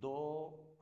2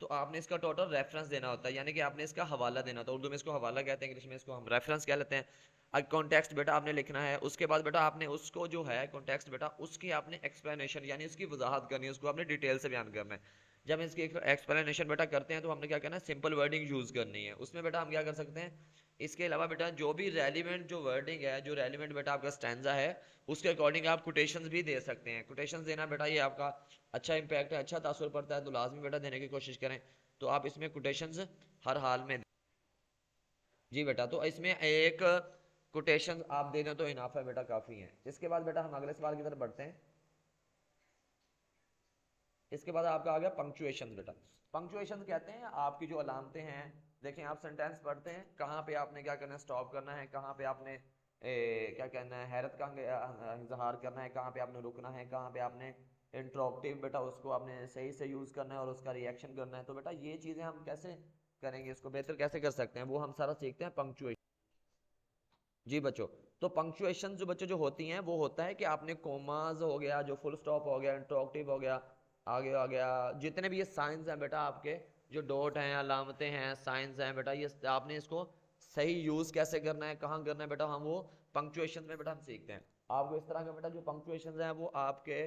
तो आपने इसका टोटल रेफरेंस देना होता है, यानी कि आपने इसका हवाला देना होता है। उर्दू में इसको हवाला कहते हैं, इंग्लिश में इसको हम रेफरेंस कह लेते हैं। अब कॉन्टेक्स्ट बेटा आपने लिखना है, उसके बाद बेटा आपने उसको जो है कॉन्टेक्स्ट बेटा उसकी आपने एक्सप्लेनेशन यानी उसकी वजाहत करनी है, उसको आपने डिटेल से बयान करना है। जब इसकी एक्सप्लेनेशन बेटा करते हैं तो हमने क्या करना है, सिंपल वर्डिंग यूज़ करनी है। उसमें बेटा हम क्या कर सकते हैं, इसके अलावा बेटा जो भी रेलिवेंट जो वर्डिंग है, जो रेलिवेंट बेटा आपका स्टैंजा है, उसके अकॉर्डिंग आप कोटेशंस भी दे सकते हैं। कोटेशंस देना बेटा ये आपका अच्छा इंपैक्ट है, अच्छा तासुर पड़ता है, तो लाजमी बेटा देने की कोशिश करें। तो आप इसमें कोटेशंस हर हाल में जी बेटा, तो इसमें एक कोटेशन आप दे दें तो इनाफ है बेटा, काफ़ी है। इसके बाद बेटा हम अगले सवाल की तरफ बढ़ते हैं। इसके बाद आपका आ गया पंक्चुएशन बेटा। पंक्चुएशन कहते हैं आपकी जो अलामतें हैं। देखें आप सेंटेंस पढ़ते हैं, कहाँ पे आपने क्या करना है, स्टॉप करना है, कहाँ पे आपने क्या कहना है, हैरत का इजहार करना है, कहाँ पे आपने रुकना है, कहाँ पे आपने इंट्रोगेटिव बेटा उसको आपने सही से यूज़ करना है और उसका रिएक्शन करना है। तो बेटा ये चीज़ें हम कैसे करेंगे, इसको बेहतर कैसे कर सकते हैं, वो हम सारा सीखते हैं पंक्चुएशन। जी बच्चों, तो पंक्चुएशन जो बच्चों जो होती हैं वो होता है कि आपने कोमाज हो गया, जो फुल स्टॉप हो गया, इंटरोगेटिव हो गया, आगे आ गया, जितने भी ये साइंस हैं बेटा आपके, जो डॉट हैं, अलामतें हैं, साइंस हैं बेटा, ये आपने इसको सही यूज़ कैसे करना है, कहाँ करना है बेटा, हम वो पंक्चुएशन में बेटा हम सीखते हैं। आपको इस तरह का बेटा जो पंक्चुएशन हैं वो आपके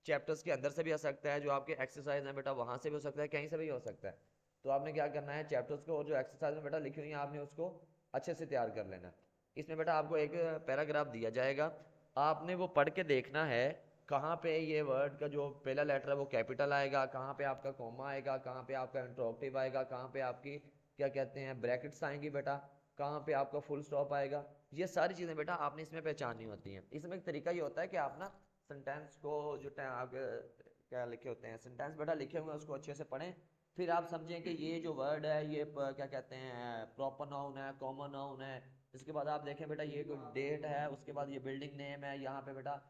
चैप्टर्स के अंदर से भी आ सकता है, जो आपके एक्सरसाइज हैं बेटा वहाँ से भी हो सकता है, कहीं से भी हो सकता है। तो आपने क्या करना है, चैप्टर्स को और जो एक्सरसाइज में बेटा लिखी हुई है आपने उसको अच्छे से तैयार कर लेना है। इसमें बेटा आपको एक पैराग्राफ दिया जाएगा, आपने वो पढ़ के देखना है कहाँ पे ये वर्ड का जो पहला लेटर है वो कैपिटल आएगा, कहाँ पे आपका कॉमा आएगा, कहाँ पे आपका इंट्रोगेटिव आएगा, कहाँ पे आपकी क्या कहते हैं ब्रैकेट्स आएंगी बेटा, कहाँ पे आपका फुल स्टॉप आएगा। ये सारी चीज़ें बेटा आपने इसमें पहचाननी होती हैं। इसमें एक तरीका ये होता है कि आप ना सेंटेंस को जो आप क्या लिखे होते हैं सेंटेंस बेटा लिखे हुए हैं उसको अच्छे से पढ़ें, फिर आप समझें कि ये जो वर्ड है ये क्या कहते हैं प्रॉपर नाउन है, कॉमन नाउन है। इसके बाद आप देखें बेटा ये कोई डेट है, उसके बाद ये बिल्डिंग नेम है, यहाँ पे बेटा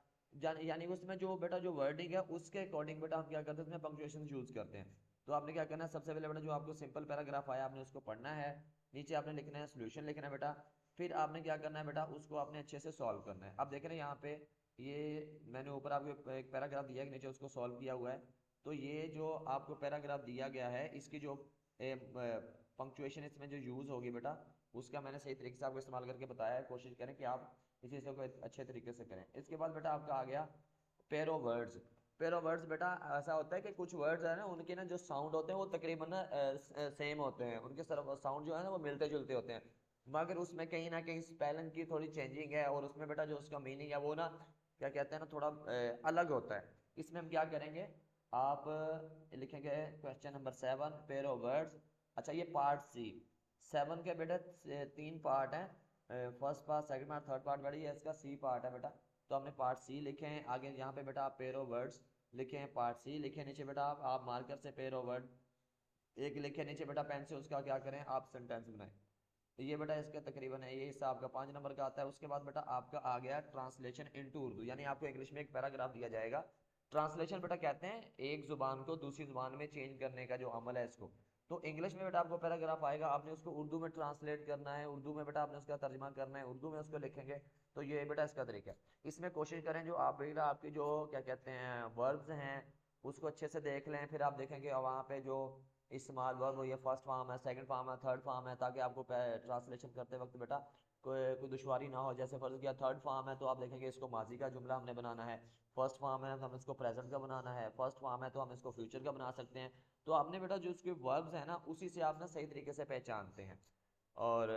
यानी उसमें जो बेटा जो वर्डिंग है उसके अकॉर्डिंग बेटा हम क्या करते हैं उसमें पंक्चुएशन यूज करते हैं। तो आपने क्या करना है, सबसे पहले बेटा जो आपको सिंपल पैराग्राफ आया आपने उसको पढ़ना है, नीचे आपने लिखना है सोल्यूशन लिखना है बेटा, फिर आपने क्या करना है बेटा उसको आपने अच्छे से सॉल्व करना है। अब देख रहे हैं यहाँ पे ये मैंने ऊपर आपको एक पैराग्राफ दिया है, नीचे उसको सॉल्व किया हुआ है। तो ये जो आपको पैराग्राफ दिया गया है इसकी जो पंक्चुएशन इसमें जो यूज़ होगी बेटा उसका मैंने सही तरीके से आपको इस्तेमाल करके बताया है। कोशिश करें कि आप इसी से को अच्छे तरीके से करें। इसके बाद बेटा आपका आ गया pair of words. Pair of words बेटा ऐसा होता है कि कुछ वर्ड्स है ना उनके ना जो साउंड होते हैं वो तकरीबन सेम होते हैं, उनके साउंड जो है ना वो मिलते जुलते होते हैं, मगर उसमें कहीं ना कहीं स्पेलिंग की थोड़ी चेंजिंग है और उसमें बेटा जो उसका मीनिंग है वो ना क्या कहते हैं ना थोड़ा अलग होता है। इसमें हम क्या करेंगे, आप लिखेंगे question number 7 pair of words. अच्छा ये पार्ट सी, 7 के बेटा 3 पार्ट हैं, first part, second part, third part बेटा, ये इसका सी पार्ट है बेटा। तो हमने पार्ट सी लिखे हैं, आगे यहाँ पे बेटा आप पेयर ऑफ वर्ड्स लिखे हैं, पार्ट सी लिखे, नीचे बेटा आप मार्कर से पेयर ऑफ वर्ड एक लिखे, नीचे बेटा पेन से उसका क्या करें आप सेंटेंस बनाएं। तो ये बेटा इसका तकरीबन है ये हिस्सा आपका 5 नंबर का आता है। उसके बाद बेटा आपका आ गया ट्रांसलेशन इनटू उर्दू, यानी आपको इंग्लिश में एक पैराग्राफ दिया जाएगा। ट्रांसलेशन बेटा कहते हैं एक जुबान को दूसरी जुबान में चेंज करने का जो अमल है इसको। तो इंग्लिश में बेटा आपको पैराग्राफ आएगा, आपने उसको उर्दू में ट्रांसलेट करना है, उर्दू में बेटा आपने उसका तर्जमा करना है, उर्दू में उसको लिखेंगे। तो ये बेटा इसका तरीका है। इसमें कोशिश करें जो आप बेटा आपकी जो क्या कहते हैं वर्ब्स हैं उसको अच्छे से देख लें, फिर आप देखेंगे वहाँ पे जो इस्तेमाल वर्ब ये फर्स्ट फॉर्म है, सेकंड फॉर्म है, थर्ड फॉर्म है, ताकि आपको ट्रांसलेशन करते वक्त बेटा कोई दुश्वारी ना हो। जैसे फर्ज किया थर्ड फॉर्म है तो आप देखेंगे इसको माजी का जुमला हमने बनाना है, फर्स्ट फॉर्म है तो हम इसको प्रेजेंट का बनाना है, फर्स्ट फॉर्म है तो हम इसको फ्यूचर का बना सकते हैं। तो आपने बेटा जो उसके वर्ब्स हैं ना उसी से आप ना सही तरीके से पहचानते हैं। और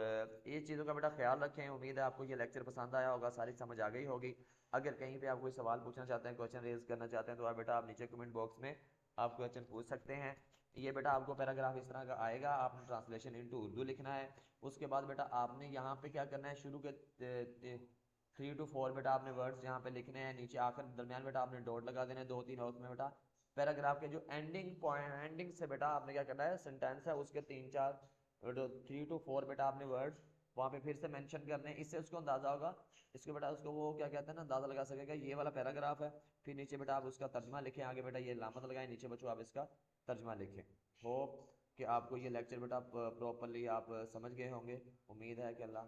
ये चीज़ों का बेटा ख्याल रखें। उम्मीद है आपको ये लेक्चर पसंद आया होगा, सारी समझ आ गई होगी। अगर कहीं पे आप कोई सवाल पूछना चाहते हैं, क्वेश्चन रेज करना चाहते हैं, तो आप बेटा आप नीचे कमेंट बॉक्स में आप क्वेश्चन पूछ सकते हैं। ये बेटा आपको पैराग्राफ इस तरह का आएगा, आपने ट्रांसलेशन इनटू उर्दू लिखना है। उसके बाद बेटा आपने यहाँ पे क्या करना है, शुरू के 3 to 4 बेटा आपने वर्ड्स यहाँ पे लिखने हैं, नीचे आकर दरमियान बेटा आपने डॉट लगा देने 2-3, और उसमें बेटा पैराग्राफ के जो एंडिंग पॉइंट एंडिंग से बेटा आपने क्या करना है सेंटेंस है उसके 3-4 3 to 4 बेटा आपने वर्ड्स वहाँ पे फिर से मेंशन करने हैं। इससे उसको अंदाजा होगा, इसको बेटा उसको वो क्या कहते हैं ना अंदाजा लगा सकेगा ये वाला पैराग्राफ है। फिर नीचे बेटा आप उसका तर्जमा लिखें, आगे बेटा ये लामत लगाएं, नीचे बच्चों आप इसका तर्जमा लिखें। होप कि आपको ये लेक्चर बेटा प्रॉपरली आप समझ गए होंगे। उम्मीद है कि अल्लाह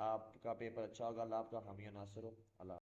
आपका पेपर अच्छा होगा, अल्लाह आपका हामी नासिर हो। अल्लाह।